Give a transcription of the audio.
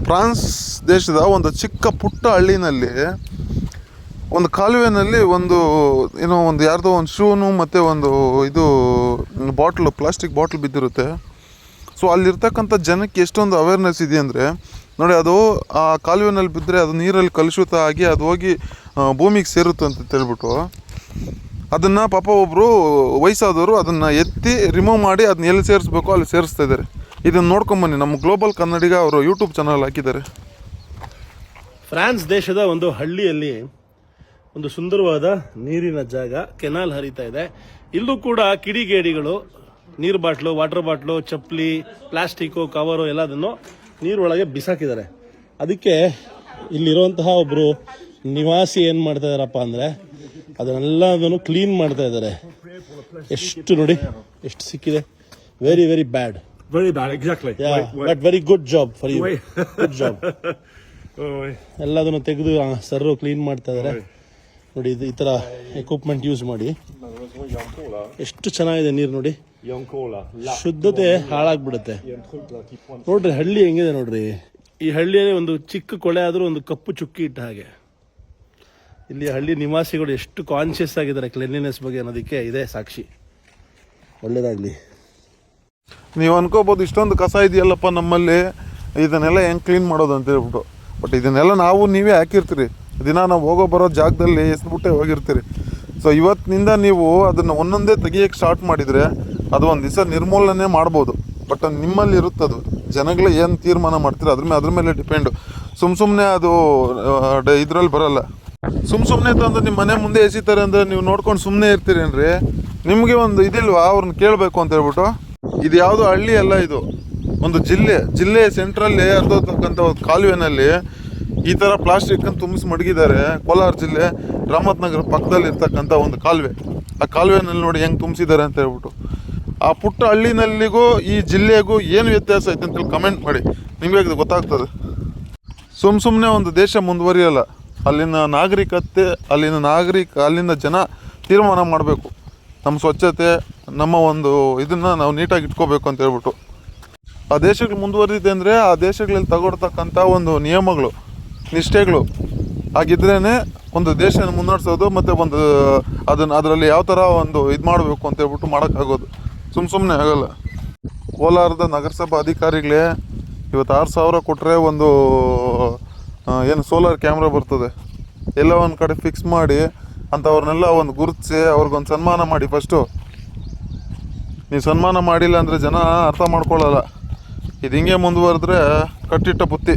France ದೇಶದ ಒಂದು ಚಿಕ್ಕ ಪುಟ್ಟ ಹಳ್ಳಿನಲ್ಲಿ ಒಂದು ಕಾಲುವೆನಲ್ಲಿ ಒಂದು ಯಾರ್ದೋ ಒಂದು ಶೂನು ಮತ್ತು ಒಂದು ಇದು ಪ್ಲಾಸ್ಟಿಕ್ ಬಾಟ್ಲ್ ಬಿದ್ದಿರುತ್ತೆ. ಸೊ ಅಲ್ಲಿರ್ತಕ್ಕಂಥ ಜನಕ್ಕೆ ಎಷ್ಟೊಂದು ಅವೇರ್ನೆಸ್ ಇದೆ ಅಂದರೆ ನೋಡಿ, ಅದು ಆ ಕಾಲುವೆನಲ್ಲಿ ಬಿದ್ದರೆ ಅದು ನೀರಲ್ಲಿ ಕಲುಷಿತ ಆಗಿ ಅದು ಹೋಗಿ ಭೂಮಿಗೆ ಸೇರುತ್ತೆ ಅಂತ ಹೇಳ್ಬಿಟ್ಟು ಅದನ್ನು ಪಾಪ ಒಬ್ಬರು ವಯಸ್ಸಾದವರು ಅದನ್ನು ಎತ್ತಿ ರಿಮೂವ್ ಮಾಡಿ ಅದನ್ನ ಎಲ್ಲಿ ಸೇರಿಸ್ಬೇಕು ಅಲ್ಲಿ ಸೇರಿಸ್ತಾ ಇದ್ದಾರೆ. ಇದನ್ನು ನೋಡ್ಕೊಂಬನ್ನಿ, ನಮ್ಮ ಗ್ಲೋಬಲ್ ಕನ್ನಡಿಗ ಅವರು ಯೂಟ್ಯೂಬ್ ಚಾನಲ್ ಹಾಕಿದ್ದಾರೆ. ಫ್ರಾನ್ಸ್ ದೇಶದ ಒಂದು ಹಳ್ಳಿಯಲ್ಲಿ ಒಂದು ಸುಂದರವಾದ ನೀರಿನ ಜಾಗ, ಕೆನಾಲ್ ಹರಿತಾ ಇದೆ. ಇಲ್ಲೂ ಕೂಡ ಕಿಡಿಗೇಡಿಗಳು ನೀರು ಬಾಟ್ಲು, ವಾಟರ್ ಬಾಟ್ಲು, ಚಪ್ಪಲಿ, ಪ್ಲಾಸ್ಟಿಕ್ಕು, ಕವರು ಎಲ್ಲದನ್ನು ನೀರೊಳಗೆ ಬಿಸಾಕಿದ್ದಾರೆ. ಅದಕ್ಕೆ ಇಲ್ಲಿರುವಂತಹ ಒಬ್ಬರು ನಿವಾಸಿ ಏನು ಮಾಡ್ತಾ ಇದಾರಪ್ಪ ಅಂದರೆ ಅದನ್ನೆಲ್ಲದನ್ನು ಕ್ಲೀನ್ ಮಾಡ್ತಾ ಇದ್ದಾರೆ. ಎಷ್ಟು ನೋಡಿ, ಎಷ್ಟು ಸಿಕ್ಕಿದೆ. Very very bad. Very bad, exactly. Yeah, but very good job for you. Good job. ಎಲ್ಲದನ್ನು ತೆಗೆದು ಸರ್ರು ಕ್ಲೀನ್ ಮಾಡ್ತಾ ಇದ್ದಾರೆ ನೋಡಿ. ಈ ತರ ಎಕ್ವಿಪ್ಮೆಂಟ್ ಯೂಸ್ ಮಾಡಿ ಎಷ್ಟು ಚೆನ್ನಾಗಿದೆ ನೀರು ನೋಡಿ. ಶುದ್ಧತೆ ಹಾಳಾಗ್ಬಿಡುತ್ತೆ ನೋಡ್ರಿ. ಹಳ್ಳಿ ಹೆಂಗಿದೆ ನೋಡ್ರಿ. ಈ ಹಳ್ಳಿಯಲ್ಲಿ ಒಂದು ಚಿಕ್ಕ ಕೊಳೆ ಆದ್ರೂ ಒಂದು ಕಪ್ಪು ಚುಕ್ಕಿ ಇಟ್ಟ ಹಾಗೆ. ಇಲ್ಲಿ ಹಳ್ಳಿ ನಿವಾಸಿಗಳು ಎಷ್ಟು ಕಾನ್ಶಿಯಸ್ ಆಗಿದ್ದಾರೆ ಕ್ಲೀನ್ಲಿನೆಸ್ ಬಗ್ಗೆ ಅನ್ನೋದಕ್ಕೆ ಇದೇ ಸಾಕ್ಷಿ. ಒಳ್ಳೇದಾಗ್ಲಿ. ನೀವು ಅನ್ಕೋಬೋದು ಇಷ್ಟೊಂದು ಕಸ ಇದೆಯಲ್ಲಪ್ಪ ನಮ್ಮಲ್ಲಿ, ಇದನ್ನೆಲ್ಲ ಹೆಂಗೆ ಕ್ಲೀನ್ ಮಾಡೋದು ಅಂತ ಹೇಳ್ಬಿಟ್ಟು. ಬಟ್ ಇದನ್ನೆಲ್ಲ ನೀವೇ ಹಾಕಿರ್ತೀರಿ. ದಿನ ನಾವು ಹೋಗೋ ಬರೋ ಜಾಗದಲ್ಲಿ ಎಸ್ಬಿಟ್ಟೆ ಹೋಗಿರ್ತೀರಿ. ಸೊ ಇವತ್ತಿನಿಂದ ನೀವು ಅದನ್ನು ಒಂದೊಂದೇ ತೆಗಿಯೋಕ್ಕೆ ಸ್ಟಾರ್ಟ್ ಮಾಡಿದರೆ ಅದು ಒಂದು ದಿವಸ ನಿರ್ಮೂಲನೆ ಮಾಡ್ಬೋದು. ಬಟ್ ನಿಮ್ಮಲ್ಲಿ ಇರುತ್ತದು, ಜನಗಳು ಏನು ತೀರ್ಮಾನ ಮಾಡ್ತೀರ ಅದ್ರ ಮೇಲೆ ಡಿಪೆಂಡು. ಸುಮ್ಮನೆ ಅದು ಇದರಲ್ಲಿ ಬರೋಲ್ಲ. ಸುಮ್ಮನೆ ತಂದು ನಿಮ್ಮ ಮನೆ ಮುಂದೆ ಎಸಿತಾರೆ ಅಂದರೆ ನೀವು ನೋಡ್ಕೊಂಡು ಸುಮ್ಮನೆ ಇರ್ತೀರೇನ್ರಿ? ನಿಮಗೆ ಒಂದು ಇದಿಲ್ವಾ ಅವ್ರನ್ನ ಕೇಳಬೇಕು ಅಂತ ಹೇಳ್ಬಿಟ್ಟು? ಇದು ಯಾವುದೋ ಹಳ್ಳಿ ಅಲ್ಲ, ಇದು ಒಂದು ಜಿಲ್ಲೆ ಸೆಂಟ್ರಲ್ಲಿ ಹರಿದೋಗ್ತಕ್ಕಂಥ ಒಂದು ಕಾಲುವೆನಲ್ಲಿ ಈ ಥರ ಪ್ಲಾಸ್ಟಿಕ್ಕನ್ನು ತುಂಬಿಸಿ ಮಡಗಿದ್ದಾರೆ. ಕೋಲಾರ ಜಿಲ್ಲೆ ರಾಮತ್ನಗರ ಪಕ್ಕದಲ್ಲಿ ಇರ್ತಕ್ಕಂಥ ಒಂದು ಕಾಲುವೆ. ಆ ಕಾಲುವೆನಲ್ಲಿ ನೋಡಿ ಹೆಂಗೆ ತುಂಬಿಸಿದ್ದಾರೆ ಅಂತ ಹೇಳ್ಬಿಟ್ಟು. ಆ ಪುಟ್ಟ ಹಳ್ಳಿನಲ್ಲಿಗೂ ಈ ಜಿಲ್ಲೆಗೂ ಏನು ವ್ಯತ್ಯಾಸ ಐತೆ ಅಂತೇಳಿ ಕಮೆಂಟ್ ಮಾಡಿ, ನಿಮಗೆ ಅದು ಗೊತ್ತಾಗ್ತದೆ. ಸುಮ್ಮನೆ ಒಂದು ದೇಶ ಮುಂದುವರಿಯಲ್ಲ. ಅಲ್ಲಿನ ನಾಗರಿಕತೆ, ಅಲ್ಲಿನ ಜನ ತೀರ್ಮಾನ ಮಾಡಬೇಕು. ನಮ್ಮ ಸ್ವಚ್ಛತೆ, ನಮ್ಮ ಒಂದು ಇದನ್ನು ನಾವು ನೀಟಾಗಿ ಇಟ್ಕೋಬೇಕು ಅಂತ ಹೇಳ್ಬಿಟ್ಟು. ಆ ದೇಶಗಳು ಮುಂದುವರಿದಿದೆ ಅಂದರೆ ಆ ದೇಶಗಳಲ್ಲಿ ತಗೊಳ್ತಕ್ಕಂಥ ಒಂದು ನಿಯಮಗಳು, ನಿಷ್ಠೆಗಳು ಆಗಿದ್ರೇ ಒಂದು ದೇಶನ ಮುನ್ನಡೆಸೋದು. ಮತ್ತು ಒಂದು ಅದರಲ್ಲಿ ಯಾವ ಥರ ಒಂದು ಇದು ಮಾಡಬೇಕು ಅಂತ ಹೇಳ್ಬಿಟ್ಟು ಮಾಡೋಕ್ಕಾಗೋದು. ಸುಮ್ಮನೆ ಆಗೋಲ್ಲ. ಕೋಲಾರದ ನಗರಸಭಾ ಅಧಿಕಾರಿಗಳೇ ಇವತ್ತು 6,000 ಕೊಟ್ಟರೆ ಒಂದು ಸೋಲಾರ್ ಕ್ಯಾಮ್ರಾ ಬರ್ತದೆ. ಎಲ್ಲ ಒಂದು ಕಡೆ ಫಿಕ್ಸ್ ಮಾಡಿ ಅಂಥವ್ರನ್ನೆಲ್ಲ ಒಂದು ಗುರುತಿಸಿ ಅವ್ರಿಗೊಂದು ಸನ್ಮಾನ ಮಾಡಿ. ಫಸ್ಟು ನೀವು ಸನ್ಮಾನ ಮಾಡಿಲ್ಲ ಅಂದರೆ ಜನ ಅರ್ಥ ಮಾಡ್ಕೊಳ್ಳಲ್ಲ. ಇದು ಹಿಂಗೆ ಮುಂದುವರೆದ್ರೆ ಕಟ್ಟಿಟ್ಟ ಬುತ್ತಿ.